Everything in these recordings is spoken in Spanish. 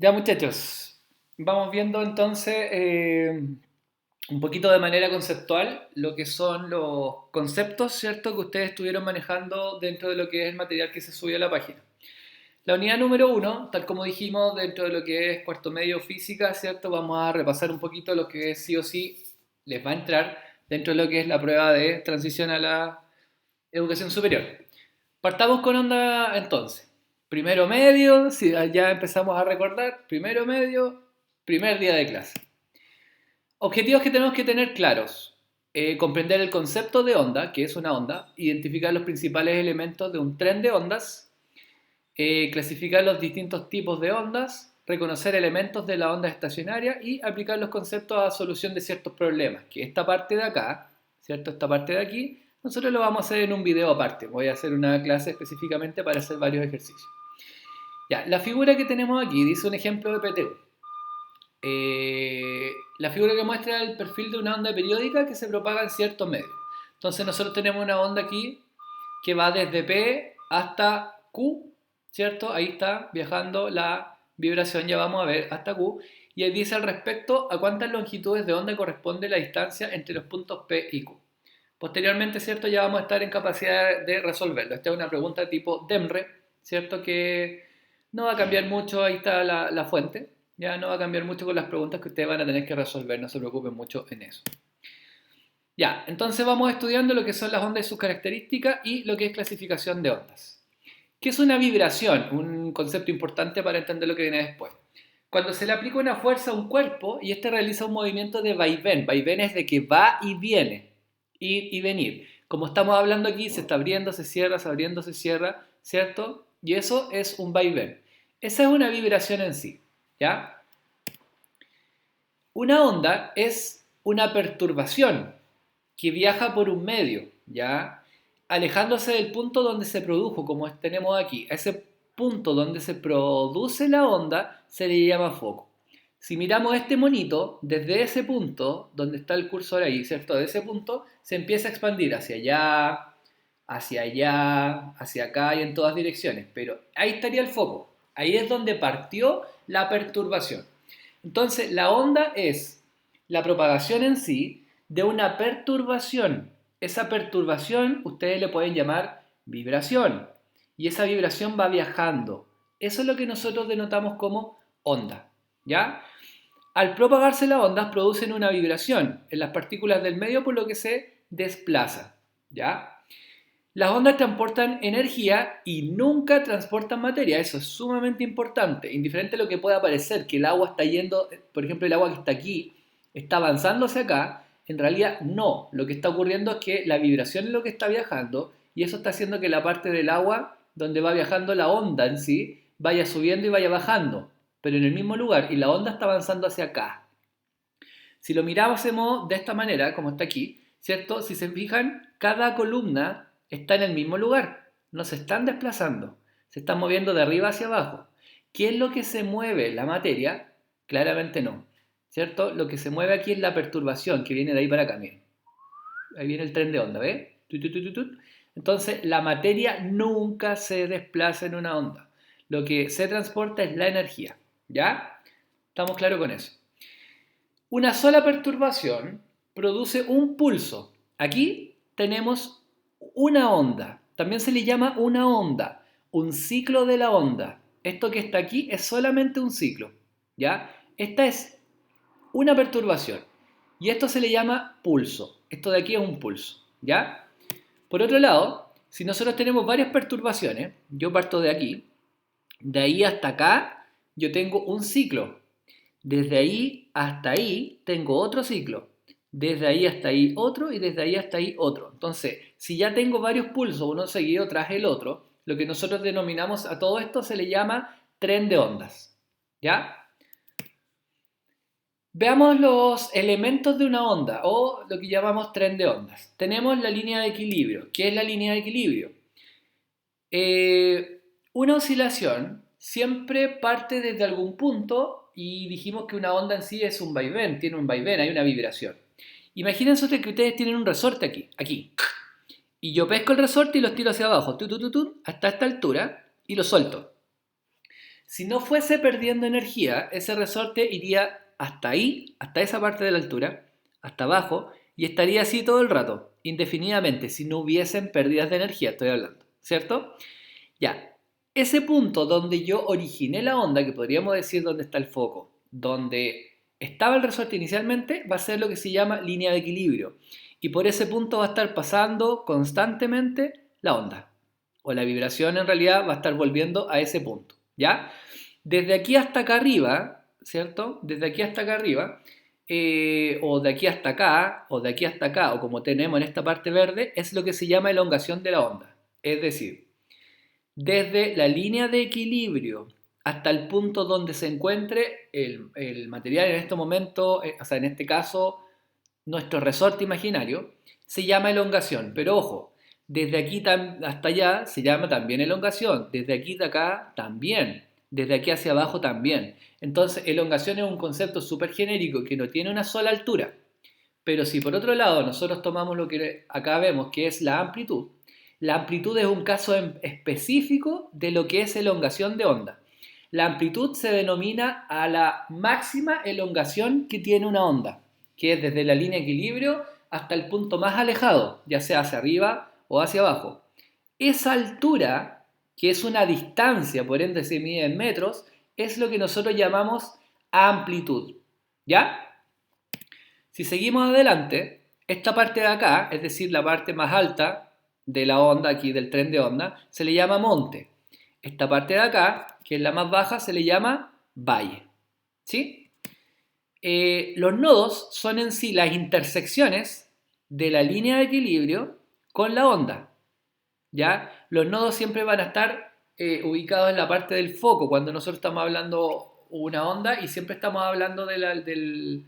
Ya muchachos, vamos viendo entonces un poquito de manera conceptual lo que son los conceptos, ¿cierto?, que ustedes estuvieron manejando dentro de lo que es el material que se subió a la página. La unidad número uno, tal como dijimos, dentro de lo que es cuarto medio física, ¿cierto? Vamos a repasar un poquito lo que sí o sí les va a entrar dentro de lo que es la prueba de transición a la educación superior. Partamos con onda entonces. Primero medio, si ya empezamos a recordar, primero medio, primer día de clase. Objetivos que tenemos que tener claros. Comprender el concepto de onda, que es una onda, identificar los principales elementos de un tren de ondas, clasificar los distintos tipos de ondas, reconocer elementos de la onda estacionaria y aplicar los conceptos a solución de ciertos problemas, que esta parte de acá, ¿cierto? Esta parte de aquí, nosotros lo vamos a hacer en un video aparte. Voy a hacer una clase específicamente para hacer varios ejercicios. Ya, la figura que tenemos aquí dice un ejemplo de PTU. La figura que muestra el perfil de una onda periódica que se propaga en ciertos medios. Entonces nosotros tenemos una onda aquí que va desde P hasta Q, ¿cierto? Ahí está viajando la vibración, ya vamos a ver, hasta Q. Y ahí dice al respecto a cuántas longitudes de onda corresponde la distancia entre los puntos P y Q. Posteriormente, ¿cierto? Ya vamos a estar en capacidad de resolverlo. Esta es una pregunta tipo DEMRE, ¿cierto? Que no va a cambiar mucho, ahí está la fuente. Ya no va a cambiar mucho con las preguntas que ustedes van a tener que resolver, no se preocupen mucho en eso. Ya, entonces vamos estudiando lo que son las ondas y sus características y lo que es clasificación de ondas. ¿Qué es una vibración? Un concepto importante para entender lo que viene después. Cuando se le aplica una fuerza a un cuerpo y este realiza un movimiento de vaivén. Vaivén es de que va y viene, ir y venir. Como estamos hablando aquí, se está abriendo, se cierra, ¿cierto? Y eso es un vaivén. Esa es una vibración en sí, ¿ya? Una onda es una perturbación que viaja por un medio, ¿ya? Alejándose del punto donde se produjo, como tenemos aquí. A ese punto donde se produce la onda se le llama foco. Si miramos este monito, desde ese punto, donde está el cursor ahí, ¿cierto? De ese punto se empieza a expandir hacia acá y en todas direcciones. Pero ahí estaría el foco. Ahí es donde partió la perturbación. Entonces, la onda es la propagación en sí de una perturbación. Esa perturbación ustedes le pueden llamar vibración. Y esa vibración va viajando. Eso es lo que nosotros denotamos como onda. ¿Ya? Al propagarse las ondas producen una vibración en las partículas del medio por lo que se desplaza. ¿Ya? Las ondas transportan energía y nunca transportan materia. Eso es sumamente importante. Indiferente a lo que pueda parecer, que el agua está yendo, por ejemplo, el agua que está aquí, está avanzando hacia acá. En realidad no. Lo que está ocurriendo es que la vibración es lo que está viajando y eso está haciendo que la parte del agua donde va viajando la onda en sí vaya subiendo y vaya bajando, pero en el mismo lugar y la onda está avanzando hacia acá. Si lo miramos de esta manera, como está aquí, ¿cierto? Si se fijan, cada columna está en el mismo lugar, no se están desplazando, se están moviendo de arriba hacia abajo. ¿Qué es lo que se mueve? ¿La materia? Claramente no, ¿cierto? Lo que se mueve aquí es la perturbación que viene de ahí para acá, miren. Ahí viene el tren de onda, ¿ves? Entonces, la materia nunca se desplaza en una onda. Lo que se transporta es la energía, ¿ya? ¿Estamos claros con eso? Una sola perturbación produce un pulso. Aquí tenemos una onda. También se le llama una onda, un ciclo de la onda. Esto que está aquí es solamente un ciclo, ¿ya? Esta es una perturbación y esto se le llama pulso. Esto de aquí es un pulso, ¿ya? Por otro lado, si nosotros tenemos varias perturbaciones, yo parto de aquí, de ahí hasta acá, yo tengo un ciclo. Desde ahí hasta ahí tengo otro ciclo. Desde ahí hasta ahí otro y desde ahí hasta ahí otro. Entonces, si ya tengo varios pulsos, uno seguido tras el otro, lo que nosotros denominamos a todo esto se le llama tren de ondas. ¿Ya? Veamos los elementos de una onda o lo que llamamos tren de ondas. Tenemos la línea de equilibrio. ¿Qué es la línea de equilibrio? Una oscilación siempre parte desde algún punto y dijimos que una onda en sí es un vaivén, tiene un vaivén, hay una vibración. Imagínense que ustedes tienen un resorte aquí, y yo pesco el resorte y los tiro hacia abajo, hasta esta altura, y lo suelto. Si no fuese perdiendo energía, ese resorte iría hasta ahí, hasta esa parte de la altura, hasta abajo, y estaría así todo el rato, indefinidamente, si no hubiesen pérdidas de energía, estoy hablando, ¿cierto? Ya, ese punto donde yo originé la onda, que podríamos decir donde está el foco, donde estaba el resorte inicialmente, va a ser lo que se llama línea de equilibrio. Y por ese punto va a estar pasando constantemente la onda. O la vibración en realidad va a estar volviendo a ese punto. ¿Ya? Desde aquí hasta acá arriba, ¿cierto? Desde aquí hasta acá arriba, o de aquí hasta acá, o de aquí hasta acá, o como tenemos en esta parte verde, es lo que se llama elongación de la onda. Es decir, desde la línea de equilibrio hasta el punto donde se encuentre el material en este momento, o sea, en este caso, nuestro resorte imaginario, se llama elongación. Pero ojo, desde aquí hasta allá se llama también elongación, desde aquí de acá también, desde aquí hacia abajo también. Entonces, elongación es un concepto súper genérico que no tiene una sola altura. Pero si por otro lado nosotros tomamos lo que acá vemos, que es la amplitud es un caso específico de lo que es elongación de onda. La amplitud se denomina a la máxima elongación que tiene una onda, que es desde la línea de equilibrio hasta el punto más alejado, ya sea hacia arriba o hacia abajo. Esa altura, que es una distancia, por ende se mide en metros, es lo que nosotros llamamos amplitud. ¿Ya? Si seguimos adelante, esta parte de acá, es decir, la parte más alta de la onda, aquí del tren de onda, se le llama monte. Esta parte de acá, que es la más baja, se le llama valle. ¿Sí? Los nodos son en sí las intersecciones de la línea de equilibrio con la onda. ¿Ya? Los nodos siempre van a estar ubicados en la parte del foco cuando nosotros estamos hablando una onda y siempre estamos hablando del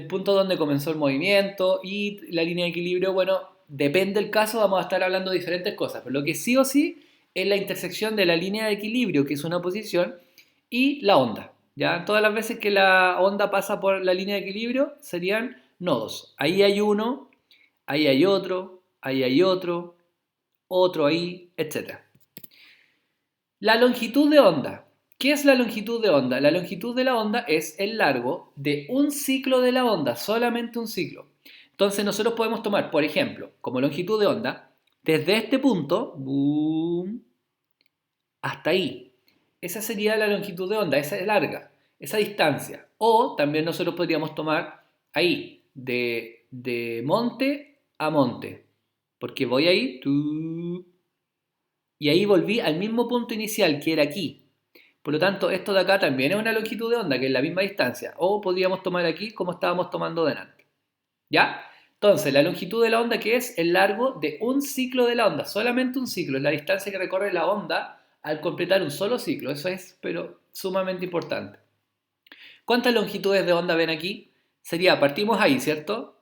punto donde comenzó el movimiento y la línea de equilibrio, bueno, depende del caso, vamos a estar hablando de diferentes cosas, pero lo que sí o sí es la intersección de la línea de equilibrio, que es una posición, y la onda. ¿Ya? Todas las veces que la onda pasa por la línea de equilibrio serían nodos. Ahí hay uno, ahí hay otro, ahí hay otro, otro ahí, etc. La longitud de onda. ¿Qué es la longitud de onda? La longitud de la onda es el largo de un ciclo de la onda, solamente un ciclo. Entonces nosotros podemos tomar, por ejemplo, como longitud de onda, desde este punto, boom, hasta ahí. Esa sería la longitud de onda, esa es larga, esa distancia. O también nosotros podríamos tomar ahí, de monte a monte. Porque voy ahí, y ahí volví al mismo punto inicial, que era aquí. Por lo tanto, esto de acá también es una longitud de onda, que es la misma distancia. O podríamos tomar aquí como estábamos tomando delante. ¿Ya? Entonces, la longitud de la onda, que es el largo de un ciclo de la onda. Solamente un ciclo, es la distancia que recorre la onda al completar un solo ciclo. Eso es, pero sumamente importante. ¿Cuántas longitudes de onda ven aquí? Sería, partimos ahí, ¿cierto?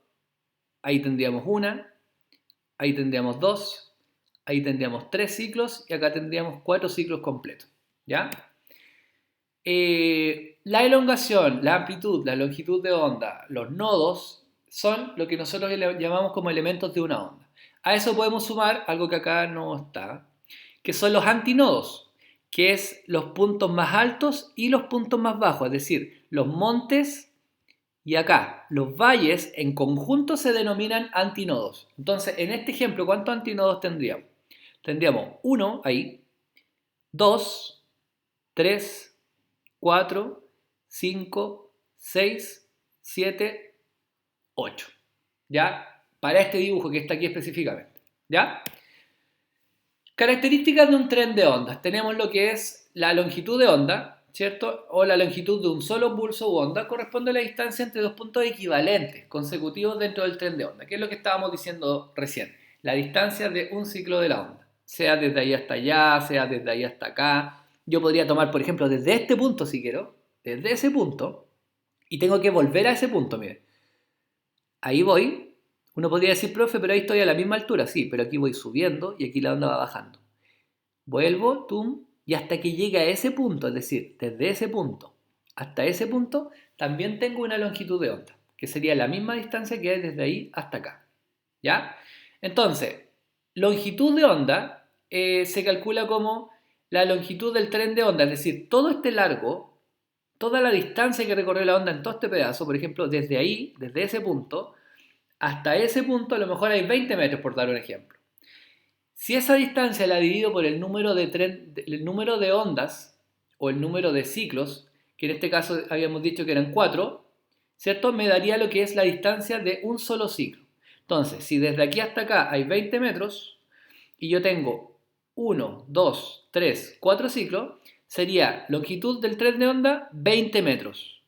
Ahí tendríamos una, ahí tendríamos dos, ahí tendríamos tres ciclos y acá tendríamos cuatro ciclos completos. ¿Ya? La elongación, la amplitud, la longitud de onda, los nodos son lo que nosotros llamamos como elementos de una onda. A eso podemos sumar algo que acá no está, que son los antinodos, que es los puntos más altos y los puntos más bajos, es decir, los montes y acá los valles en conjunto se denominan antinodos. Entonces, en este ejemplo, ¿cuántos antinodos tendríamos? Tendríamos uno ahí, dos, tres, 4, 5, 6, 7, 8. ¿Ya? Para este dibujo que está aquí específicamente. ¿Ya? Características de un tren de ondas. Tenemos lo que es la longitud de onda, ¿cierto? O la longitud de un solo pulso u onda corresponde a la distancia entre dos puntos equivalentes consecutivos dentro del tren de onda, que es lo que estábamos diciendo recién. La distancia de un ciclo de la onda. Sea desde ahí hasta allá, sea desde ahí hasta acá. Yo podría tomar, por ejemplo, desde este punto si quiero, desde ese punto, y tengo que volver a ese punto, mire. Ahí voy. Uno podría decir, profe, pero ahí estoy a la misma altura. Sí, pero aquí voy subiendo y aquí la onda va bajando. Vuelvo, tum, y hasta que llegue a ese punto, es decir, desde ese punto hasta ese punto, también tengo una longitud de onda, que sería la misma distancia que hay desde ahí hasta acá. ¿Ya? Entonces, longitud de onda se calcula como la longitud del tren de onda, es decir, todo este largo, toda la distancia que recorrió la onda en todo este pedazo, por ejemplo, desde ahí, desde ese punto, hasta ese punto a lo mejor hay 20 metros, por dar un ejemplo. Si esa distancia la divido por el número de ondas o el número de ciclos, que en este caso habíamos dicho que eran 4, ¿cierto? Me daría lo que es la distancia de un solo ciclo. Entonces, si desde aquí hasta acá hay 20 metros y yo tengo 1, 2, 3, 4 ciclos, sería longitud del tren de onda 20 metros.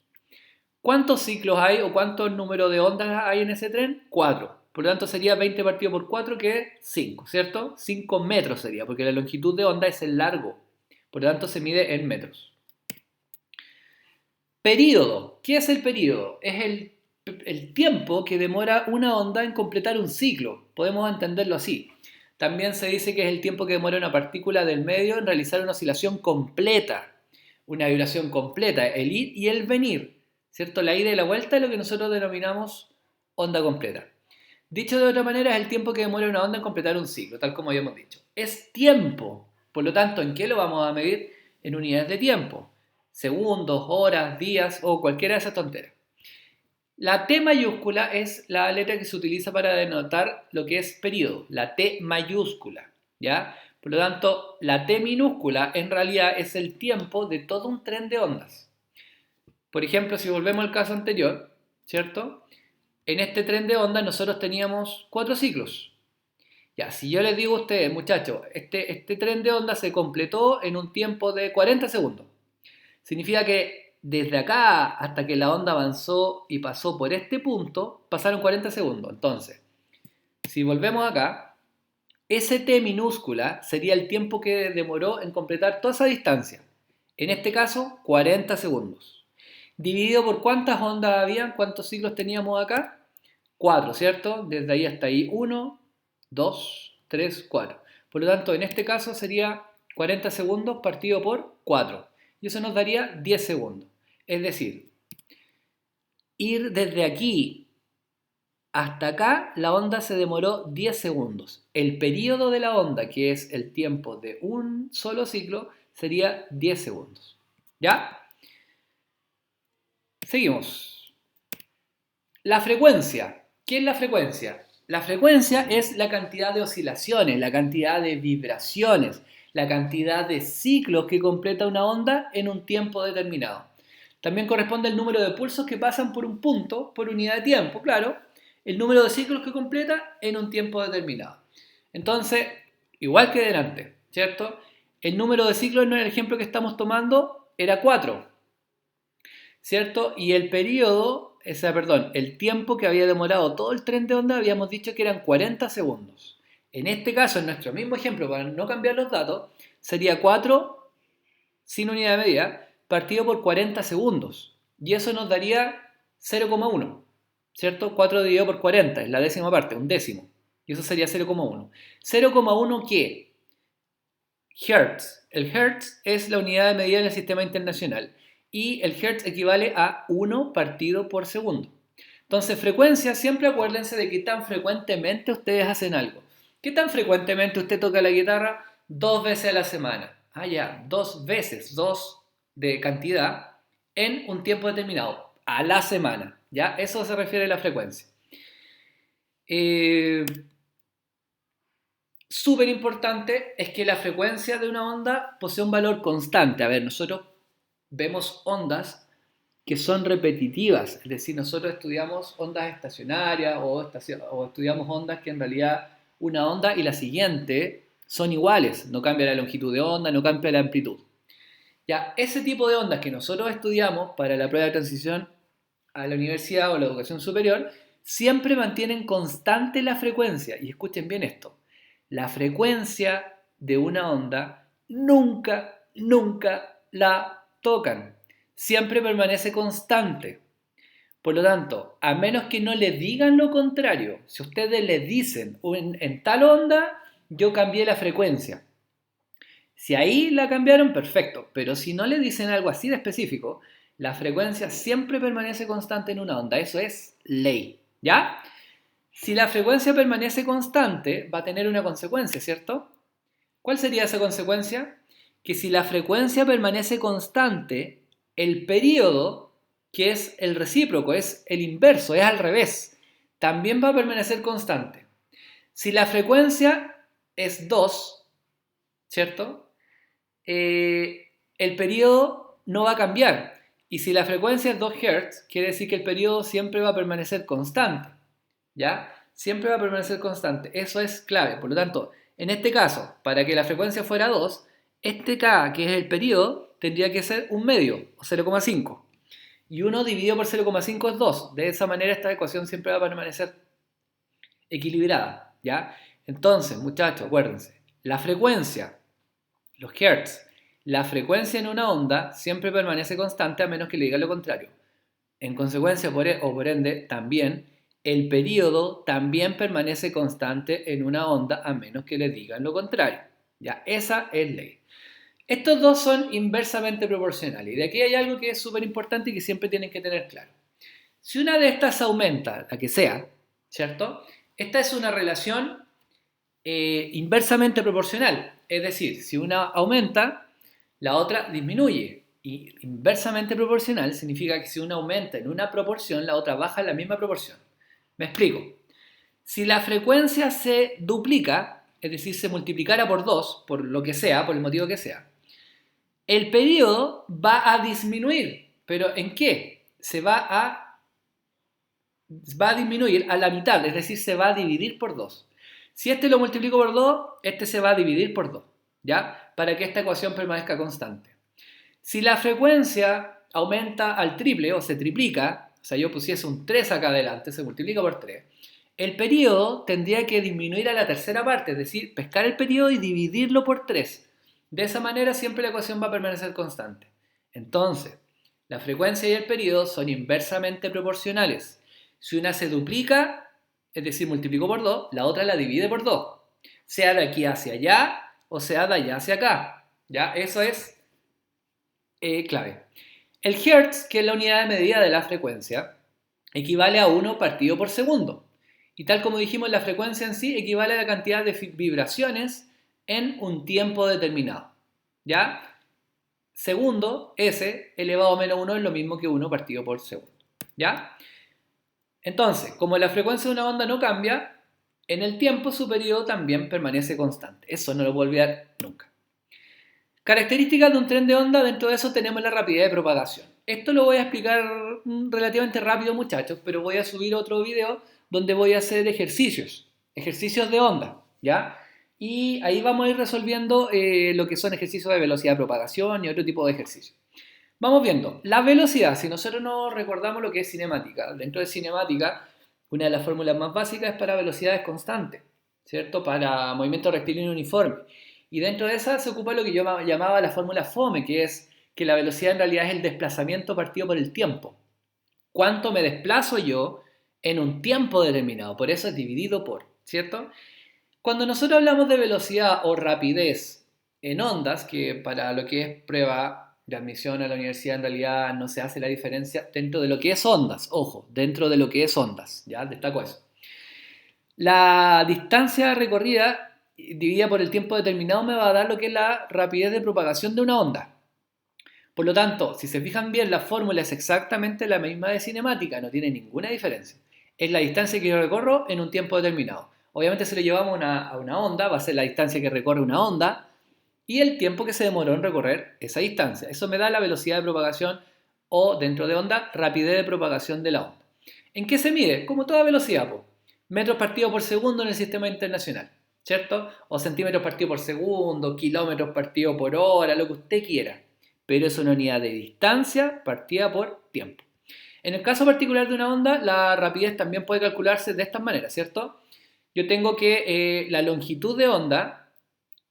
¿Cuántos ciclos hay o cuántos números de ondas hay en ese tren? 4. Por lo tanto sería 20 partido por 4, que es 5, ¿cierto? 5 metros sería, porque la longitud de onda es el largo. Por lo tanto se mide en metros. Período. ¿Qué es el período? Es el tiempo que demora una onda en completar un ciclo. Podemos entenderlo así. También se dice que es el tiempo que demora una partícula del medio en realizar una oscilación completa. Una vibración completa, el ir y el venir. ¿Cierto? La ida y la vuelta es lo que nosotros denominamos onda completa. Dicho de otra manera, es el tiempo que demora una onda en completar un ciclo, tal como habíamos dicho. Es tiempo. Por lo tanto, ¿en qué lo vamos a medir? En unidades de tiempo. Segundos, horas, días o cualquiera de esas tonteras. La T mayúscula es la letra que se utiliza para denotar lo que es periodo, la T mayúscula, ¿ya? Por lo tanto, la T minúscula en realidad es el tiempo de todo un tren de ondas. Por ejemplo, si volvemos al caso anterior, ¿cierto? En este tren de ondas nosotros teníamos 4 ciclos. Ya, si yo les digo a ustedes, muchachos, este tren de ondas se completó en un tiempo de 40 segundos. Significa que desde acá hasta que la onda avanzó y pasó por este punto, pasaron 40 segundos. Entonces, si volvemos acá, ese t minúscula sería el tiempo que demoró en completar toda esa distancia. En este caso, 40 segundos. Dividido por cuántas ondas habían, cuántos ciclos teníamos acá. 4, ¿cierto? Desde ahí hasta ahí 1, 2, 3, 4. Por lo tanto, en este caso sería 40 segundos partido por 4. Y eso nos daría 10 segundos. Es decir, ir desde aquí hasta acá, la onda se demoró 10 segundos. El periodo de la onda, que es el tiempo de un solo ciclo, sería 10 segundos. ¿Ya? Seguimos. La frecuencia. ¿Qué es la frecuencia? La frecuencia es la cantidad de oscilaciones, la cantidad de vibraciones, la cantidad de ciclos que completa una onda en un tiempo determinado. También corresponde el número de pulsos que pasan por un punto por unidad de tiempo, claro, el número de ciclos que completa en un tiempo determinado. Entonces, igual que delante, ¿cierto? El número de ciclos en el ejemplo que estamos tomando era 4, ¿cierto? Y el periodo, el tiempo que había demorado todo el tren de onda habíamos dicho que eran 40 segundos. En este caso, en nuestro mismo ejemplo, para no cambiar los datos, sería 4 sin unidad de medida partido por 40 segundos. Y eso nos daría 0,1, ¿cierto? 4 dividido por 40 es la décima parte, un décimo. Y eso sería 0,1. ¿0,1 qué? Hertz. El Hertz es la unidad de medida en el sistema internacional. Y el Hertz equivale a 1 partido por segundo. Entonces, frecuencia, siempre acuérdense de qué tan frecuentemente ustedes hacen algo. ¿Qué tan frecuentemente usted toca la guitarra? 2 veces a la semana. Ah, ya, 2 veces, 2 de cantidad en un tiempo determinado, a la semana. ¿Ya? Eso se refiere a la frecuencia. Súper importante es que la frecuencia de una onda posee un valor constante. A ver, nosotros vemos ondas que son repetitivas, es decir, nosotros estudiamos ondas estacionarias o estudiamos ondas que en realidad una onda y la siguiente son iguales, no cambia la longitud de onda, no cambia la amplitud. Ya, ese tipo de ondas que nosotros estudiamos para la prueba de transición a la universidad o la educación superior, siempre mantienen constante la frecuencia. Y escuchen bien esto, la frecuencia de una onda nunca, nunca la tocan. Siempre permanece constante. Por lo tanto, a menos que no le digan lo contrario, si ustedes le dicen en tal onda, yo cambié la frecuencia. Si ahí la cambiaron, perfecto. Pero si no le dicen algo así de específico, la frecuencia siempre permanece constante en una onda. Eso es ley. ¿Ya? Si la frecuencia permanece constante, va a tener una consecuencia, ¿cierto? ¿Cuál sería esa consecuencia? que si la frecuencia permanece constante, el periodo, que es el recíproco, es el inverso, es al revés, también va a permanecer constante. Si la frecuencia es 2, ¿cierto? El periodo no va a cambiar. Y si la frecuencia es 2 Hz, quiere decir que el periodo siempre va a permanecer constante. ¿Ya? Siempre va a permanecer constante. Eso es clave. Por lo tanto, en este caso, para que la frecuencia fuera 2, este K, que es el periodo, tendría que ser un medio, o 0,5. Y 1 dividido por 0,5 es 2. De esa manera esta ecuación siempre va a permanecer equilibrada. ¿Ya? Entonces, muchachos, acuérdense, la frecuencia, los hertz, la frecuencia en una onda siempre permanece constante a menos que le diga lo contrario. En consecuencia, por ende, también el periodo también permanece constante en una onda a menos que le digan lo contrario. Ya, esa es ley. Estos dos son inversamente proporcionales. Y de aquí hay algo que es súper importante y que siempre tienen que tener claro. Si una de estas aumenta, la que sea, ¿cierto? Esta es una relación inversamente proporcional. Es decir, si una aumenta, la otra disminuye. Y inversamente proporcional significa que si una aumenta en una proporción, la otra baja en la misma proporción. Me explico. Si la frecuencia se duplica, es decir, se multiplicara por 2, por lo que sea, por el motivo que sea, el periodo va a disminuir. ¿Pero en qué? Va a disminuir a la mitad, es decir, se va a dividir por 2. Si este lo multiplico por 2, este se va a dividir por 2, ¿ya? Para que esta ecuación permanezca constante. Si la frecuencia aumenta al triple o se triplica, o sea, yo pusiese un 3 acá adelante, se multiplica por 3, el periodo tendría que disminuir a la tercera parte, es decir, pescar el periodo y dividirlo por 3. De esa manera siempre la ecuación va a permanecer constante. Entonces, la frecuencia y el periodo son inversamente proporcionales. Si una se duplica, es decir, multiplico por 2, la otra la divide por 2. Sea de aquí hacia allá o sea de allá hacia acá. ¿Ya? Eso es clave. El Hertz, que es la unidad de medida de la frecuencia, equivale a 1 partido por segundo. Y tal como dijimos, la frecuencia en sí equivale a la cantidad de vibraciones en un tiempo determinado. ¿Ya? Segundo, S elevado a menos 1 es lo mismo que 1 partido por segundo. ¿Ya? Entonces, como la frecuencia de una onda no cambia, en el tiempo su periodo también permanece constante. Eso no lo puedo olvidar nunca. Características de un tren de onda, dentro de eso tenemos la rapidez de propagación. Esto lo voy a explicar relativamente rápido, muchachos, pero voy a subir otro video donde voy a hacer ejercicios de onda, ¿ya? Y ahí vamos a ir resolviendo lo que son ejercicios de velocidad de propagación y otro tipo de ejercicios. Vamos viendo, la velocidad, si nosotros no recordamos lo que es cinemática, dentro de cinemática, una de las fórmulas más básicas es para velocidades constantes, ¿cierto? Para movimiento rectilíneo uniforme. Y dentro de esa se ocupa lo que yo llamaba la fórmula FOME, que es que la velocidad en realidad es el desplazamiento partido por el tiempo. ¿Cuánto me desplazo yo en un tiempo determinado? Por eso es dividido por, ¿cierto? Cuando nosotros hablamos de velocidad o rapidez en ondas, que para lo que es prueba de admisión a la universidad en realidad no se hace la diferencia dentro de lo que es ondas, ojo, dentro de lo que es ondas, ya destaco eso. La distancia recorrida dividida por el tiempo determinado me va a dar lo que es la rapidez de propagación de una onda. Por lo tanto, si se fijan bien, la fórmula es exactamente la misma de cinemática, no tiene ninguna diferencia. Es la distancia que yo recorro en un tiempo determinado. Obviamente si lo llevamos a una onda, va a ser la distancia que recorre una onda y el tiempo que se demoró en recorrer esa distancia. Eso me da la velocidad de propagación o, dentro de onda, rapidez de propagación de la onda. ¿En qué se mide? Como toda velocidad, metros partidos por segundo en el sistema internacional, ¿cierto? O centímetros partidos por segundo, kilómetros partidos por hora, lo que usted quiera. Pero es una unidad de distancia partida por tiempo. En el caso particular de una onda, la rapidez también puede calcularse de esta manera, ¿cierto? Yo tengo que la longitud de onda,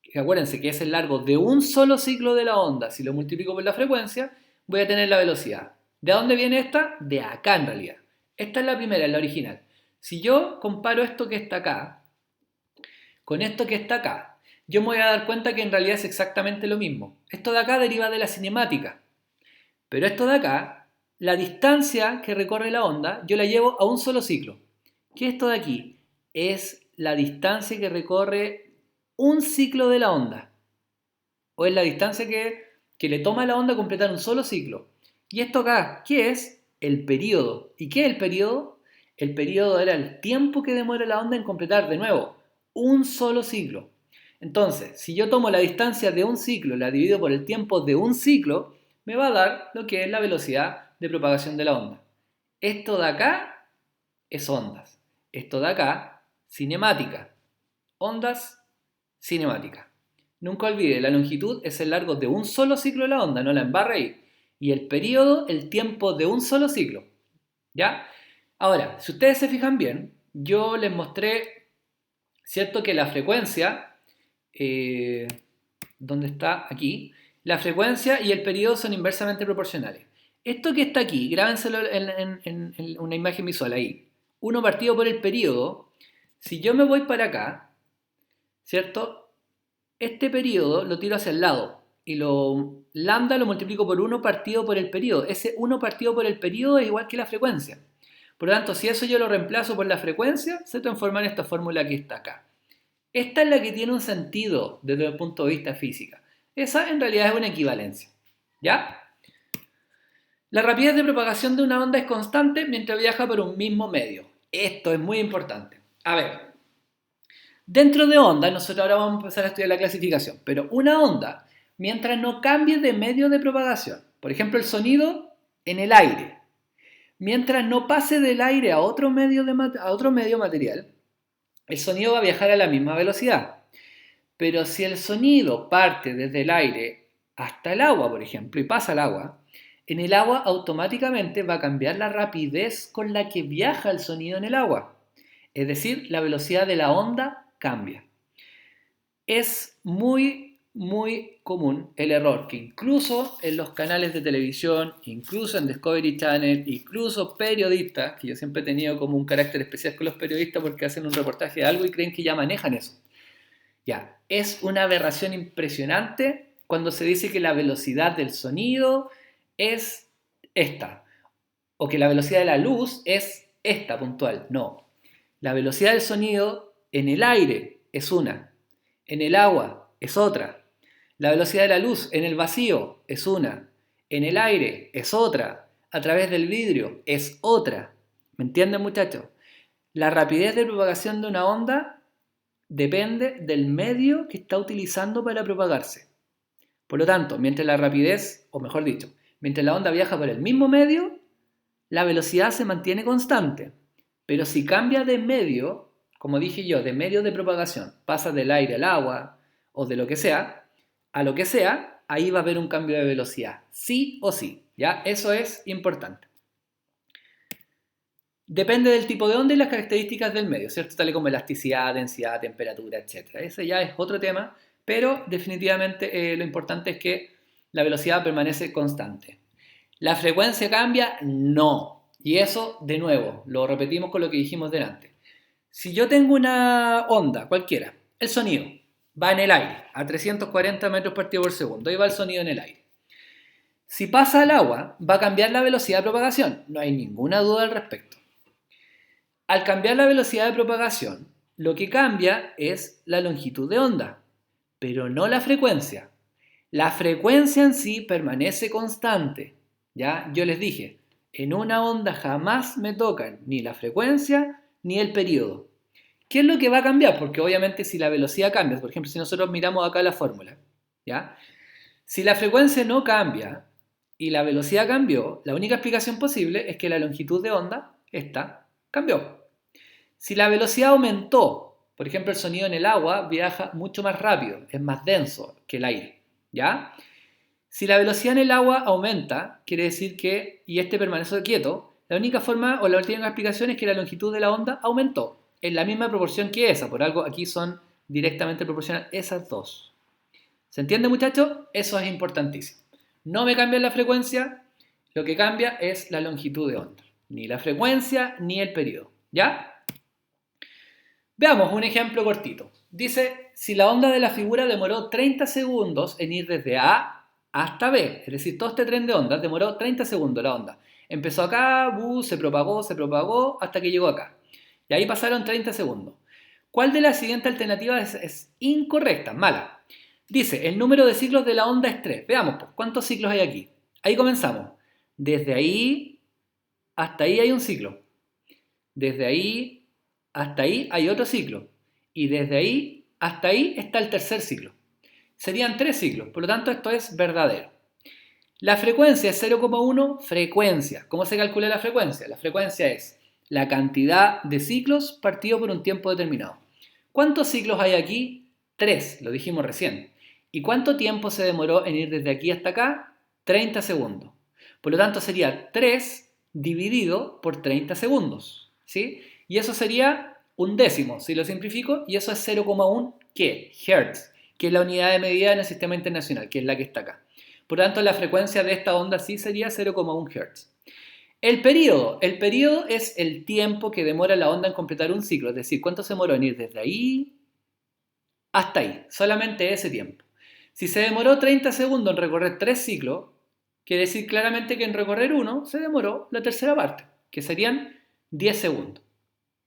que acuérdense que es el largo de un solo ciclo de la onda, si lo multiplico por la frecuencia, voy a tener la velocidad. ¿De dónde viene esta? De acá en realidad. Esta es la primera, la original. Si yo comparo esto que está acá con esto que está acá, yo me voy a dar cuenta que en realidad es exactamente lo mismo. Esto de acá deriva de la cinemática. Pero esto de acá, la distancia que recorre la onda, yo la llevo a un solo ciclo. ¿Qué es esto de aquí? Es la distancia que recorre un ciclo de la onda. o es la distancia que le toma a la onda completar un solo ciclo. Y esto acá, ¿qué es? El periodo. ¿Y qué es el periodo? El periodo era el tiempo que demora la onda en completar, de nuevo, un solo ciclo. Entonces, si yo tomo la distancia de un ciclo, la divido por el tiempo de un ciclo, me va a dar lo que es la velocidad de propagación de la onda. Esto de acá es ondas. Esto de acá, cinemática. Ondas, cinemática. Nunca olvide, la longitud es el largo de un solo ciclo de la onda, no la embarre ahí. Y el periodo, el tiempo de un solo ciclo. ¿Ya? Ahora, si ustedes se fijan bien, yo les mostré, ¿cierto? Que la frecuencia, ¿dónde está? Aquí. La frecuencia y el periodo son inversamente proporcionales. Esto que está aquí, grábenselo en una imagen visual ahí. 1 partido por el periodo. Si yo me voy para acá, ¿cierto? Este periodo lo tiro hacia el lado y lo lambda lo multiplico por 1 partido por el periodo. Ese 1 partido por el periodo es igual que la frecuencia. Por lo tanto, si eso yo lo reemplazo por la frecuencia, se transforma en esta fórmula que está acá. Esta es la que tiene un sentido desde el punto de vista física. Esa en realidad es una equivalencia. ¿Ya? La rapidez de propagación de una onda es constante mientras viaja por un mismo medio. Esto es muy importante. A ver, dentro de ondas, nosotros ahora vamos a empezar a estudiar la clasificación, pero una onda, mientras no cambie de medio de propagación, por ejemplo el sonido en el aire, mientras no pase del aire a otro medio material, el sonido va a viajar a la misma velocidad. Pero si el sonido parte desde el aire hasta el agua, por ejemplo, y pasa al agua, en el agua automáticamente va a cambiar la rapidez con la que viaja el sonido en el agua. Es decir, la velocidad de la onda cambia. Es muy común el error que incluso en los canales de televisión, incluso en Discovery Channel, incluso periodistas, que yo siempre he tenido como un carácter especial con los periodistas porque hacen un reportaje de algo y creen que ya manejan eso. Ya, es una aberración impresionante cuando se dice que la velocidad del sonido es esta, o que la velocidad de la luz es esta puntual. No, la velocidad del sonido en el aire es una, en el agua es otra. La velocidad de la luz en el vacío es una, en el aire es otra, a través del vidrio es otra. ¿Me entienden, muchachos? La rapidez de propagación de una onda depende del medio que está utilizando para propagarse. Por lo tanto, mientras la rapidez, o mejor dicho, mientras la onda viaja por el mismo medio, la velocidad se mantiene constante. Pero si cambia de medio, como dije yo, de medio de propagación, pasa del aire al agua o de lo que sea, a lo que sea, ahí va a haber un cambio de velocidad. Sí o sí. ¿Ya? Eso es importante. Depende del tipo de onda y las características del medio, ¿cierto? Tal como elasticidad, densidad, temperatura, etc. Ese ya es otro tema, pero definitivamente lo importante es que la velocidad permanece constante. ¿La frecuencia cambia? No. Y eso, de nuevo, lo repetimos con lo que dijimos delante. Si yo tengo una onda cualquiera, el sonido va en el aire a 340 metros partido por segundo, ahí va el sonido en el aire. Si pasa al agua, va a cambiar la velocidad de propagación, no hay ninguna duda al respecto. Al cambiar la velocidad de propagación, lo que cambia es la longitud de onda, pero no la frecuencia. La frecuencia en sí permanece constante. ¿Ya? Yo les dije, en una onda jamás me tocan ni la frecuencia ni el periodo. ¿Qué es lo que va a cambiar? Porque obviamente si la velocidad cambia, por ejemplo, si nosotros miramos acá la fórmula, ¿ya? Si la frecuencia no cambia y la velocidad cambió, la única explicación posible es que la longitud de onda, esta, cambió. Si la velocidad aumentó, por ejemplo, el sonido en el agua viaja mucho más rápido, es más denso que el aire, ¿ya? Si la velocidad en el agua aumenta, quiere decir que, y este permanece quieto, la única forma o la última explicación es que la longitud de la onda aumentó, en la misma proporción que esa, por algo aquí son directamente proporcionales esas dos. ¿Se entiende, muchachos? Eso es importantísimo. No me cambia la frecuencia, lo que cambia es la longitud de onda, ni la frecuencia ni el periodo, ¿ya? Veamos un ejemplo cortito. Dice, si la onda de la figura demoró 30 segundos en ir desde A hasta B, es decir, todo este tren de ondas demoró 30 segundos la onda. Empezó acá, se propagó hasta que llegó acá. Y ahí pasaron 30 segundos. ¿Cuál de las siguientes alternativas es incorrecta? Mala. Dice, el número de ciclos de la onda es 3. Veamos, pues, ¿cuántos ciclos hay aquí? Ahí comenzamos. Desde ahí hasta ahí hay un ciclo. Desde ahí hasta ahí hay otro ciclo. Y desde ahí hasta ahí está el tercer ciclo. Serían 3 ciclos, por lo tanto esto es verdadero. La frecuencia es 0,1 frecuencia. ¿Cómo se calcula la frecuencia? La frecuencia es la cantidad de ciclos partido por un tiempo determinado. ¿Cuántos ciclos hay aquí? 3, lo dijimos recién. ¿Y cuánto tiempo se demoró en ir desde aquí hasta acá? 30 segundos. Por lo tanto sería 3 dividido por 30 segundos. ¿Sí? Y eso sería un décimo, si lo simplifico, y eso es 0,1 ¿qué? Hertz, que es la unidad de medida en el sistema internacional, que es la que está acá. Por lo tanto, la frecuencia de esta onda sí sería 0,1 Hz. El periodo es el tiempo que demora la onda en completar un ciclo, es decir, cuánto se demoró en ir desde ahí hasta ahí, solamente ese tiempo. Si se demoró 30 segundos en recorrer 3 ciclos, quiere decir claramente que en recorrer uno se demoró la tercera parte, que serían 10 segundos.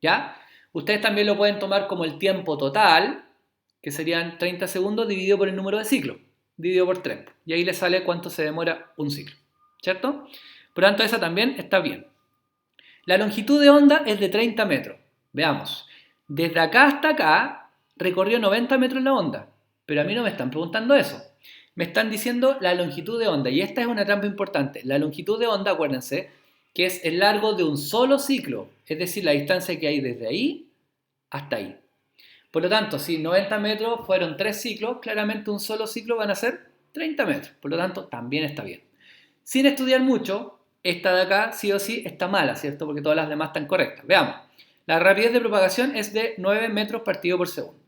¿Ya? Ustedes también lo pueden tomar como el tiempo total, que serían 30 segundos dividido por el número de ciclos, dividido por 3. Y ahí les sale cuánto se demora un ciclo. ¿Cierto? Por lo tanto, esa también está bien. La longitud de onda es de 30 metros. Veamos. Desde acá hasta acá recorrió 90 metros la onda. Pero a mí no me están preguntando eso. Me están diciendo la longitud de onda. Y esta es una trampa importante. La longitud de onda, acuérdense, que es el largo de un solo ciclo. Es decir, la distancia que hay desde ahí hasta ahí. Por lo tanto, si 90 metros fueron 3 ciclos, claramente un solo ciclo van a ser 30 metros. Por lo tanto, también está bien. Sin estudiar mucho, esta de acá sí o sí está mala, ¿cierto? Porque todas las demás están correctas. Veamos. La rapidez de propagación es de 9 metros partido por segundo.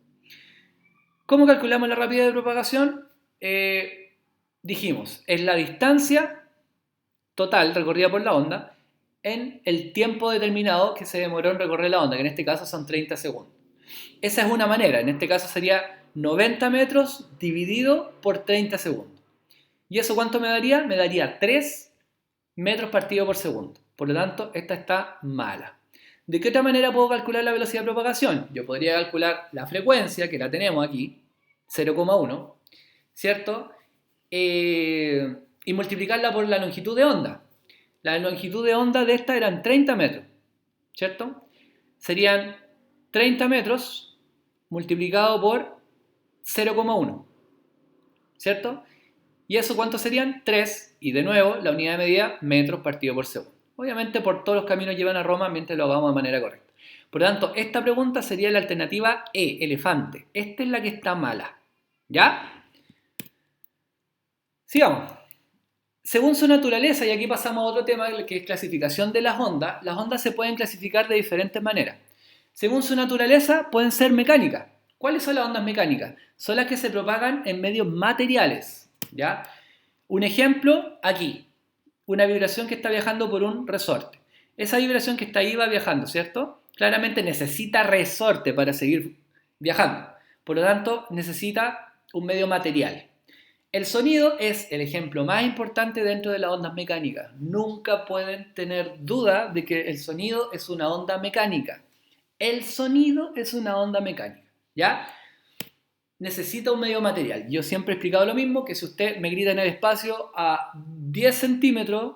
¿Cómo calculamos la rapidez de propagación? Dijimos, es la distancia total recorrida por la onda en el tiempo determinado que se demoró en recorrer la onda, que en este caso son 30 segundos. Esa es una manera, en este caso sería 90 metros dividido por 30 segundos. ¿Y eso cuánto me daría? Me daría 3 metros partido por segundo. Por lo tanto, esta está mala. ¿De qué otra manera puedo calcular la velocidad de propagación? Yo podría calcular la frecuencia, que la tenemos aquí, 0,1, ¿cierto? Y multiplicarla por la longitud de onda. La longitud de onda de esta eran 30 metros, ¿cierto? Serían 30 metros multiplicado por 0,1, ¿cierto? ¿Y eso cuánto serían? 3, y de nuevo la unidad de medida, metros partido por segundo. Obviamente por todos los caminos llevan a Roma mientras lo hagamos de manera correcta. Por lo tanto, esta pregunta sería la alternativa E, elefante. Esta es la que está mala. ¿Ya? Sigamos. Según su naturaleza, y aquí pasamos a otro tema que es clasificación de las ondas se pueden clasificar de diferentes maneras. Según su naturaleza, pueden ser mecánicas. ¿Cuáles son las ondas mecánicas? Son las que se propagan en medios materiales. ¿Ya? Un ejemplo, aquí, una vibración que está viajando por un resorte. Esa vibración que está ahí va viajando, ¿cierto? Claramente necesita resorte para seguir viajando. Por lo tanto, necesita un medio material. El sonido es el ejemplo más importante dentro de las ondas mecánicas. Nunca pueden tener duda de que el sonido es una onda mecánica. El sonido es una onda mecánica, ¿ya? Necesita un medio material. Yo siempre he explicado lo mismo, que si usted me grita en el espacio a 10 centímetros,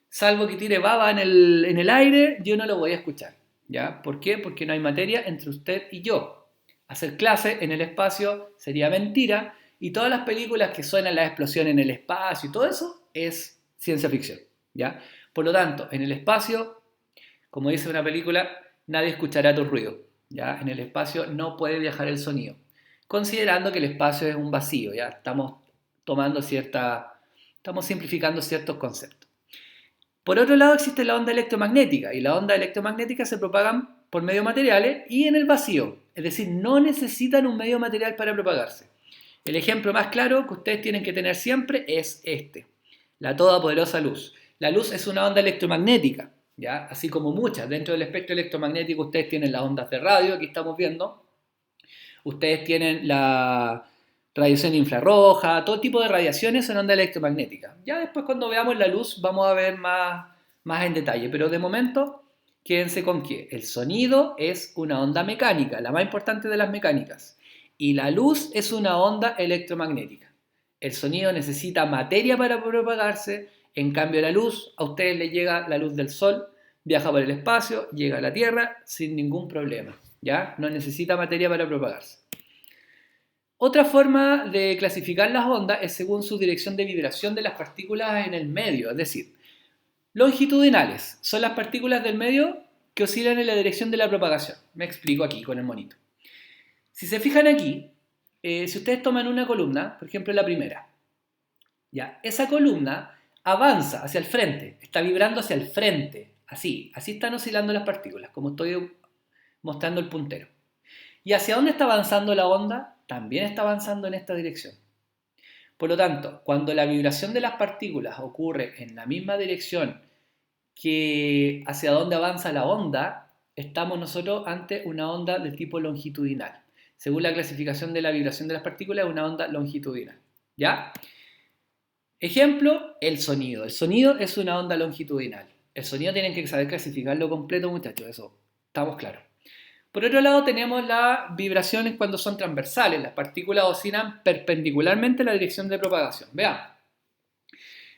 salvo que tire baba en el aire, yo no lo voy a escuchar, ¿ya? ¿Por qué? Porque no hay materia entre usted y yo. Hacer clase en el espacio sería mentira, y todas las películas que suenan la explosión en el espacio y todo eso es ciencia ficción, ¿ya? Por lo tanto, en el espacio, como dice una película, nadie escuchará tu ruido, ¿ya? En el espacio no puede viajar el sonido, considerando que el espacio es un vacío, ¿ya? Estamos simplificando ciertos conceptos. Por otro lado existe la onda electromagnética, y las ondas electromagnéticas se propagan por medios materiales y en el vacío, es decir, no necesitan un medio material para propagarse. El ejemplo más claro que ustedes tienen que tener siempre es este, la todopoderosa luz. La luz es una onda electromagnética, ¿ya? Así como muchas. Dentro del espectro electromagnético ustedes tienen las ondas de radio, aquí estamos viendo. Ustedes tienen la radiación infrarroja, todo tipo de radiaciones son ondas electromagnéticas. Ya después cuando veamos la luz vamos a ver más en detalle, pero de momento quédense con que el sonido es una onda mecánica, la más importante de las mecánicas. Y la luz es una onda electromagnética. El sonido necesita materia para propagarse, en cambio la luz, a ustedes les llega la luz del sol, viaja por el espacio, llega a la Tierra sin ningún problema, ¿ya? No necesita materia para propagarse. Otra forma de clasificar las ondas es según su dirección de vibración de las partículas en el medio, es decir, longitudinales son las partículas del medio que oscilan en la dirección de la propagación. Me explico aquí con el monito. Si se fijan aquí, si ustedes toman una columna, por ejemplo la primera, ya, esa columna avanza hacia el frente, está vibrando hacia el frente, así están oscilando las partículas, como estoy mostrando el puntero. ¿Y hacia dónde está avanzando la onda? También está avanzando en esta dirección. Por lo tanto, cuando la vibración de las partículas ocurre en la misma dirección que hacia donde avanza la onda, estamos nosotros ante una onda de tipo longitudinal. Según la clasificación de la vibración de las partículas, es una onda longitudinal. ¿Ya? Ejemplo, el sonido. El sonido es una onda longitudinal. El sonido tienen que saber clasificarlo completo, muchachos, eso estamos claros. Por otro lado, tenemos las vibraciones cuando son transversales. Las partículas oscilan perpendicularmente a la dirección de propagación. Vean.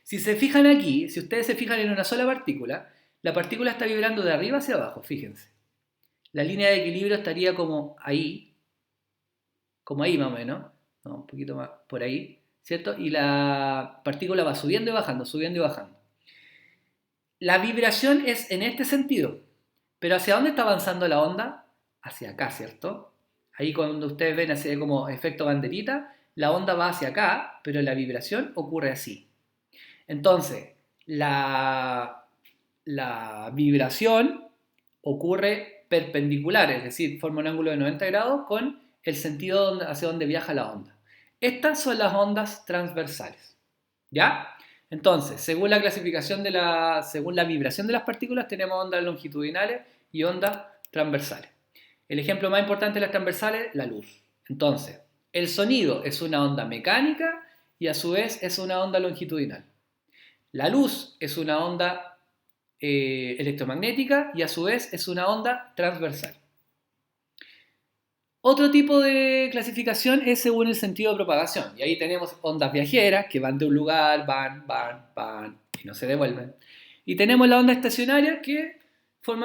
Si se fijan aquí, si ustedes se fijan en una sola partícula, la partícula está vibrando de arriba hacia abajo, fíjense. La línea de equilibrio estaría como ahí más o menos, ¿no? Un poquito más por ahí, ¿cierto? Y la partícula va subiendo y bajando, subiendo y bajando. La vibración es en este sentido, pero ¿hacia dónde está avanzando la onda? Hacia acá, ¿cierto? Ahí cuando ustedes ven así como efecto banderita, la onda va hacia acá, pero la vibración ocurre así. Entonces, la vibración ocurre perpendicular, es decir, forma un ángulo de 90 grados con el sentido hacia donde viaja la onda. Estas son las ondas transversales. ¿Ya? Entonces, según la clasificación según la vibración de las partículas, tenemos ondas longitudinales y ondas transversales. El ejemplo más importante de las transversales, la luz. Entonces, el sonido es una onda mecánica y a su vez es una onda longitudinal. La luz es una onda electromagnética y a su vez es una onda transversal. Otro tipo de clasificación es según el sentido de propagación. Y ahí tenemos ondas viajeras que van de un lugar, van y no se devuelven. Y tenemos la onda estacionaria que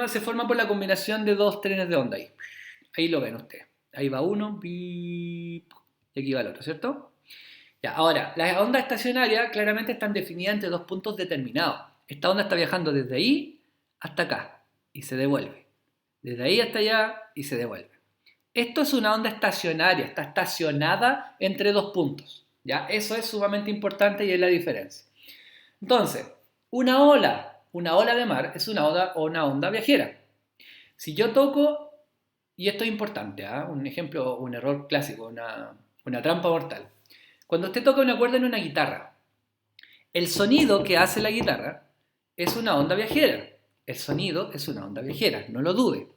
se forma por la combinación de dos trenes de onda ahí. Ahí lo ven ustedes. Ahí va uno, y aquí va el otro, ¿cierto? Ya, ahora, las ondas estacionarias claramente están definidas entre dos puntos determinados. Esta onda está viajando desde ahí hasta acá y se devuelve. Desde ahí hasta allá y se devuelve. Esto es una onda estacionaria, está estacionada entre dos puntos. ¿Ya? Eso es sumamente importante y es la diferencia. Entonces, una ola de mar es una onda viajera. Si yo toco, y esto es importante, ¿eh? Un ejemplo, un error clásico, una trampa mortal. Cuando usted toca una cuerda en una guitarra, el sonido que hace la guitarra es una onda viajera. El sonido es una onda viajera, no lo dude.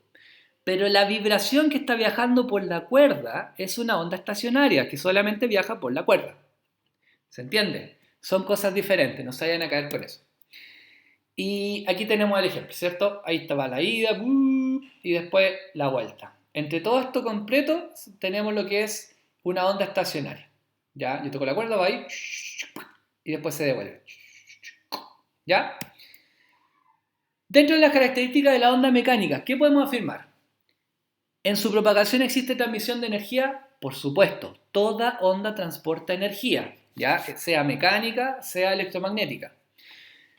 Pero la vibración que está viajando por la cuerda es una onda estacionaria que solamente viaja por la cuerda. ¿Se entiende? Son cosas diferentes, no se vayan a caer con eso. Y aquí tenemos el ejemplo, ¿cierto? Ahí estaba la ida y después la vuelta. Entre todo esto completo tenemos lo que es una onda estacionaria. ¿Ya? Yo toco la cuerda, va ahí y después se devuelve. ¿Ya? Dentro de las características de la onda mecánica, ¿qué podemos afirmar? ¿En su propagación existe transmisión de energía? Por supuesto, toda onda transporta energía, ya sea mecánica, sea electromagnética.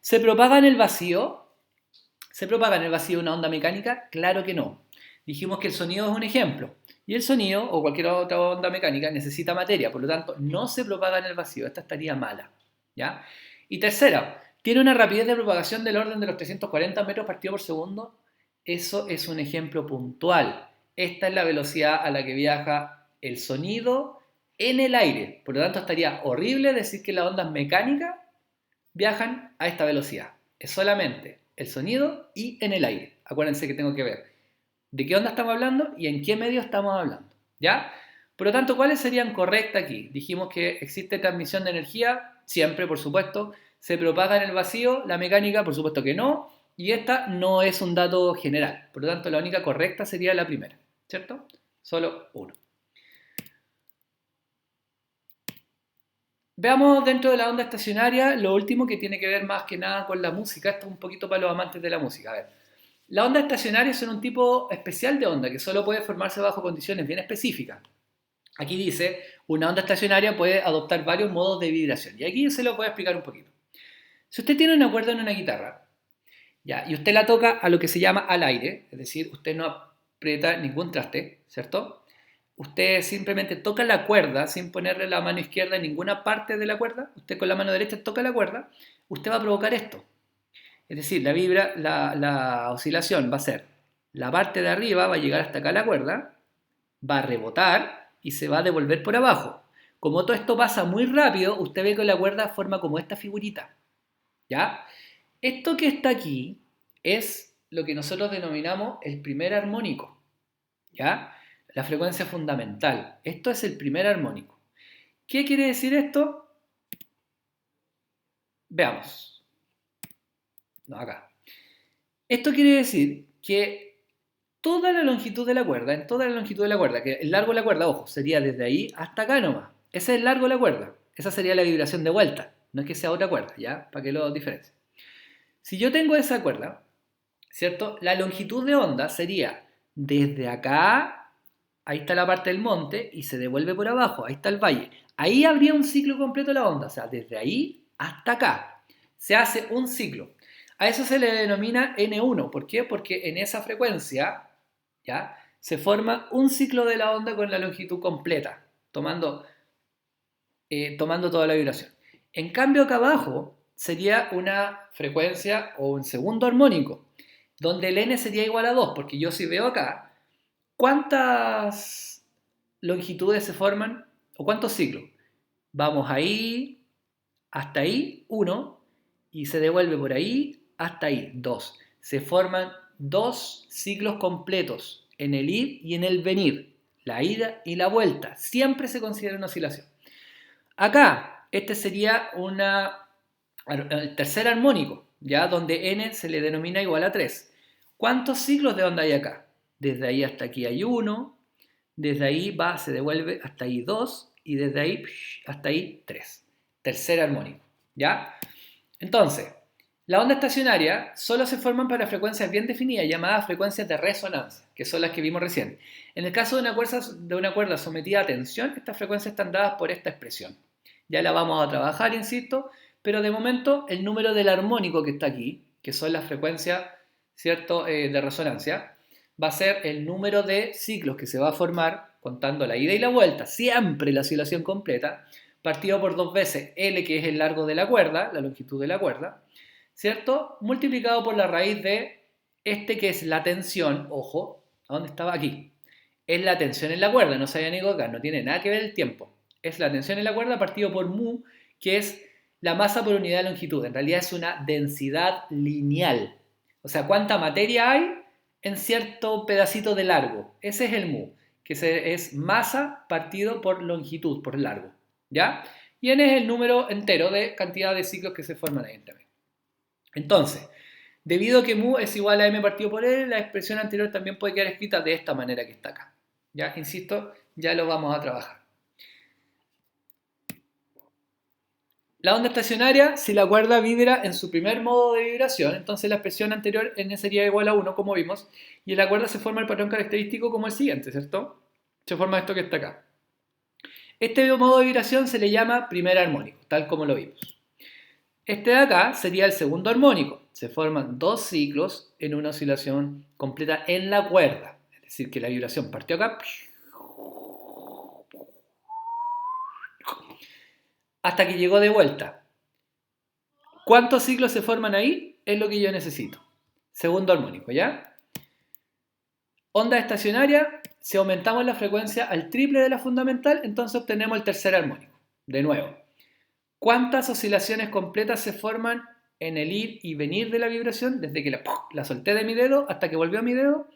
¿Se propaga en el vacío? ¿Se propaga en el vacío una onda mecánica? Claro que no. Dijimos que el sonido es un ejemplo. Y el sonido, o cualquier otra onda mecánica, necesita materia, por lo tanto, no se propaga en el vacío. Esta estaría mala. ¿Ya? Y tercera, ¿tiene una rapidez de propagación del orden de los 340 metros partido por segundo? Eso es un ejemplo puntual. Esta es la velocidad a la que viaja el sonido en el aire. Por lo tanto, estaría horrible decir que las ondas mecánicas viajan a esta velocidad. Es solamente el sonido y en el aire. Acuérdense que tengo que ver de qué onda estamos hablando y en qué medio estamos hablando. ¿Ya? Por lo tanto, ¿cuáles serían correctas aquí? Dijimos que existe transmisión de energía, siempre, por supuesto. Se propaga en el vacío, la mecánica, por supuesto que no. Y esta no es un dato general. Por lo tanto, la única correcta sería la primera. ¿Cierto? Solo uno. Veamos dentro de la onda estacionaria lo último que tiene que ver más que nada con la música. Esto es un poquito para los amantes de la música. A ver, las ondas estacionarias son un tipo especial de onda que solo puede formarse bajo condiciones bien específicas. Aquí dice, una onda estacionaria puede adoptar varios modos de vibración. Y aquí se lo voy a explicar un poquito. Si usted tiene una cuerda en una guitarra, ya, y usted la toca a lo que se llama al aire, es decir, usted no aprieta ningún traste, ¿cierto? Usted simplemente toca la cuerda sin ponerle la mano izquierda en ninguna parte de la cuerda, usted con la mano derecha toca la cuerda, usted va a provocar esto. Es decir, la oscilación va a ser, la parte de arriba va a llegar hasta acá la cuerda, va a rebotar y se va a devolver por abajo. Como todo esto pasa muy rápido, usted ve que la cuerda forma como esta figurita, ¿ya? Esto que está aquí es lo que nosotros denominamos el primer armónico, ¿ya? La frecuencia fundamental. Esto es el primer armónico. ¿Qué quiere decir esto? Veamos. No, acá. Esto quiere decir que toda la longitud de la cuerda, en toda la longitud de la cuerda, que el largo de la cuerda, ojo, sería desde ahí hasta acá nomás. Ese es el largo de la cuerda. Esa sería la vibración de vuelta. No es que sea otra cuerda, ¿ya? Para que lo diferencie. Si yo tengo esa cuerda, ¿cierto? La longitud de onda sería desde acá, ahí está la parte del monte, y se devuelve por abajo, ahí está el valle. Ahí habría un ciclo completo de la onda, o sea, desde ahí hasta acá. Se hace un ciclo. A eso se le denomina N1. ¿Por qué? Porque en esa frecuencia, ¿ya? Se forma un ciclo de la onda con la longitud completa, tomando toda la vibración. En cambio, acá abajo sería una frecuencia o un segundo armónico, donde el n sería igual a 2, porque yo si veo acá, ¿cuántas longitudes se forman? ¿O cuántos ciclos? Vamos ahí, hasta ahí, 1, y se devuelve por ahí, hasta ahí, 2. Se forman dos ciclos completos en el ir y en el venir, la ida y la vuelta. Siempre se considera una oscilación. Acá, este sería el tercer armónico, ¿ya? Donde n se le denomina igual a 3. ¿Cuántos ciclos de onda hay acá? Desde ahí hasta aquí hay 1, desde ahí se devuelve hasta ahí 2 y desde ahí hasta ahí 3. Tercer armónico, ¿ya? Entonces, la onda estacionaria solo se forman para frecuencias bien definidas, llamadas frecuencias de resonancia, que son las que vimos recién. En el caso de una cuerda sometida a tensión, estas frecuencias están dadas por esta expresión. Ya la vamos a trabajar, insisto, pero de momento el número del armónico que está aquí, que son las frecuencias, ¿cierto?, de resonancia, va a ser el número de ciclos que se va a formar contando la ida y la vuelta, siempre la oscilación completa, partido por dos veces L, que es el largo de la cuerda, la longitud de la cuerda, ¿cierto? Multiplicado por la raíz de este que es la tensión, ojo, ¿a dónde estaba? Aquí. Es la tensión en la cuerda, no se vayan a equivocar, no tiene nada que ver el tiempo. Es la tensión en la cuerda partido por mu, que es la masa por unidad de longitud. En realidad es una densidad lineal. O sea, cuánta materia hay en cierto pedacito de largo. Ese es el mu, que es masa partido por longitud, por largo. ¿Ya? Y n es el número entero de cantidad de ciclos que se forman ahí también. Entonces, debido a que mu es igual a m partido por l, la expresión anterior también puede quedar escrita de esta manera que está acá. Ya, insisto, ya lo vamos a trabajar. La onda estacionaria, si la cuerda vibra en su primer modo de vibración, entonces la expresión anterior n sería igual a 1, como vimos, y en la cuerda se forma el patrón característico como el siguiente, ¿cierto? Se forma esto que está acá. Este modo de vibración se le llama primer armónico, tal como lo vimos. Este de acá sería el segundo armónico. Se forman dos ciclos en una oscilación completa en la cuerda. Es decir, que la vibración partió acá hasta que llegó de vuelta. ¿Cuántos ciclos se forman ahí? Es lo que yo necesito. Segundo armónico, ¿ya? Onda estacionaria, si aumentamos la frecuencia al triple de la fundamental, entonces obtenemos el tercer armónico. De nuevo, ¿cuántas oscilaciones completas se forman en el ir y venir de la vibración? Desde que la solté de mi dedo hasta que volvió a mi dedo.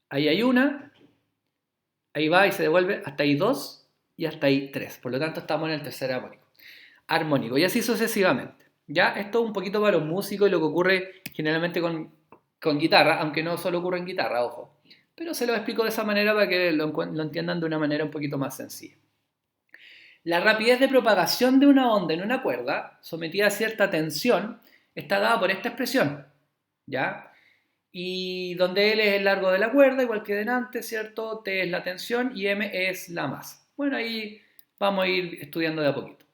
Ahí hay una, ahí va y se devuelve, hasta ahí dos y hasta ahí tres. Por lo tanto, estamos en el tercer armónico. Y así sucesivamente. ¿Ya? Esto es un poquito para los músicos y lo que ocurre generalmente con guitarra, aunque no solo ocurre en guitarra, ojo. Pero se lo explico de esa manera para que lo entiendan de una manera un poquito más sencilla. La rapidez de propagación de una onda en una cuerda, sometida a cierta tensión, está dada por esta expresión, ¿ya? Y donde L es el largo de la cuerda, igual que delante, ¿cierto? T es la tensión y M es la masa. Bueno, ahí vamos a ir estudiando de a poquito.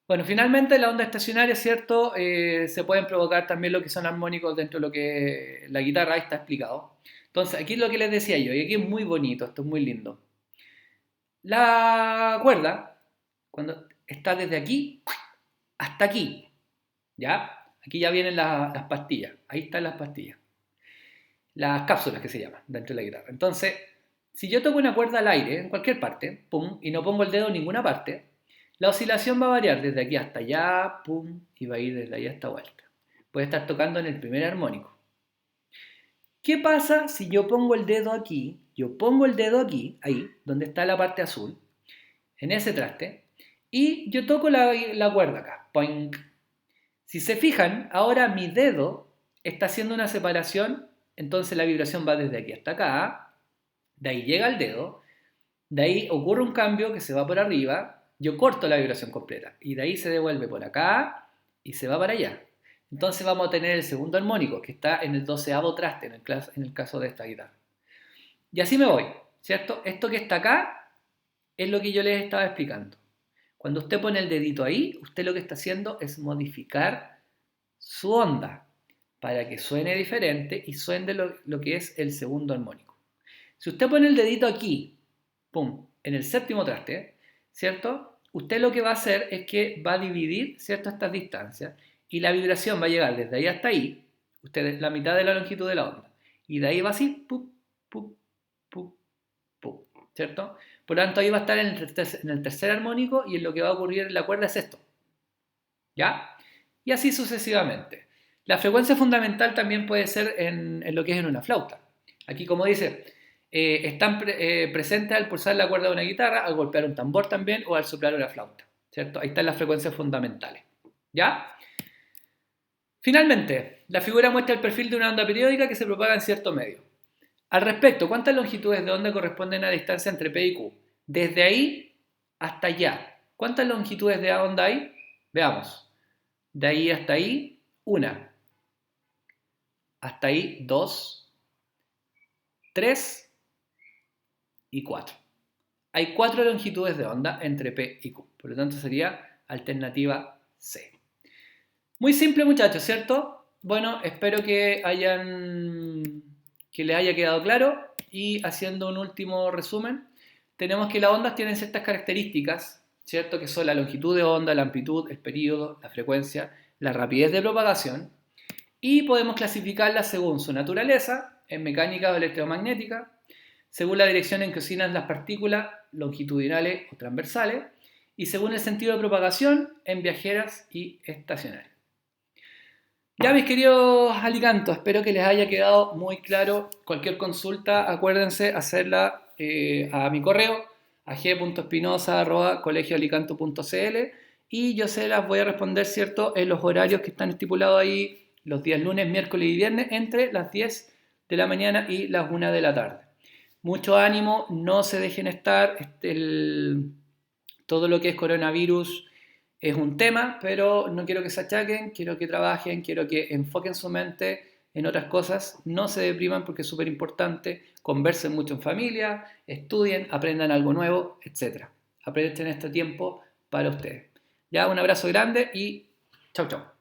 Bueno, finalmente la onda estacionaria, ¿cierto? Se pueden provocar también lo que son armónicos dentro de lo que la guitarra, ahí está explicado. Entonces, aquí es lo que les decía yo, y aquí es muy bonito, esto es muy lindo. La cuerda, cuando está desde aquí hasta aquí, ¿ya? Aquí ya vienen las pastillas, ahí están las pastillas, las cápsulas que se llaman dentro de la guitarra. Entonces, si yo toco una cuerda al aire, en cualquier parte, pum, y no pongo el dedo en ninguna parte, la oscilación va a variar desde aquí hasta allá, pum, y va a ir desde ahí hasta vuelta. Puede estar tocando en el primer armónico. ¿Qué pasa si yo pongo el dedo aquí? Yo pongo el dedo aquí, ahí, donde está la parte azul, en ese traste, y yo toco la cuerda acá. Poink. Si se fijan, ahora mi dedo está haciendo una separación, entonces la vibración va desde aquí hasta acá, de ahí llega el dedo, de ahí ocurre un cambio que se va por arriba, yo corto la vibración completa, y de ahí se devuelve por acá y se va para allá. Entonces vamos a tener el segundo armónico, que está en el 12º traste, en el caso de esta guitarra. Y así me voy, ¿cierto? Esto que está acá es lo que yo les estaba explicando. Cuando usted pone el dedito ahí, usted lo que está haciendo es modificar su onda para que suene diferente y suene lo que es el segundo armónico. Si usted pone el dedito aquí, pum, en el séptimo traste, ¿cierto? Usted lo que va a hacer es que va a dividir, ¿cierto?, estas distancias y la vibración va a llegar desde ahí hasta ahí, usted la mitad de la longitud de la onda, y de ahí va así, pum, pum, pum, pum, ¿cierto? Por lo tanto, ahí va a estar en el tercer armónico y en lo que va a ocurrir en la cuerda es esto, ¿ya? Y así sucesivamente. La frecuencia fundamental también puede ser en lo que es en una flauta. Aquí, como dice, están presentes al pulsar la cuerda de una guitarra, al golpear un tambor también o al soplar una flauta, ¿cierto? Ahí están las frecuencias fundamentales, ¿ya? Finalmente, la figura muestra el perfil de una onda periódica que se propaga en cierto medio. Al respecto, ¿cuántas longitudes de onda corresponden a la distancia entre P y Q? Desde ahí hasta allá. ¿Cuántas longitudes de onda hay? Veamos. De ahí hasta ahí, una. Hasta ahí, dos, tres y cuatro. Hay 4 longitudes de onda entre P y Q. Por lo tanto, sería alternativa C. Muy simple, muchachos, ¿cierto? Bueno, espero que les haya quedado claro. Y haciendo un último resumen, tenemos que las ondas tienen ciertas características, ¿cierto? Que son la longitud de onda, la amplitud, el período, la frecuencia, la rapidez de propagación. Y podemos clasificarlas según su naturaleza, en mecánica o electromagnética, según la dirección en que oscilan las partículas longitudinales o transversales, y según el sentido de propagación en viajeras y estacionarias. Ya, mis queridos alicantos, espero que les haya quedado muy claro. Cualquier consulta, acuérdense hacerla a mi correo, a g.espinosa@colegioalicanto.cl, y yo se las voy a responder, ¿cierto?, en los horarios que están estipulados ahí, los días lunes, miércoles y viernes, entre las 10 de la mañana y las 1 de la tarde. Mucho ánimo, no se dejen estar. Todo lo que es coronavirus es un tema, pero no quiero que se achaquen, quiero que trabajen, quiero que enfoquen su mente en otras cosas, no se depriman porque es súper importante, conversen mucho en familia, estudien, aprendan algo nuevo, etc. Aprovechen este tiempo para ustedes. Ya, un abrazo grande y chau chau.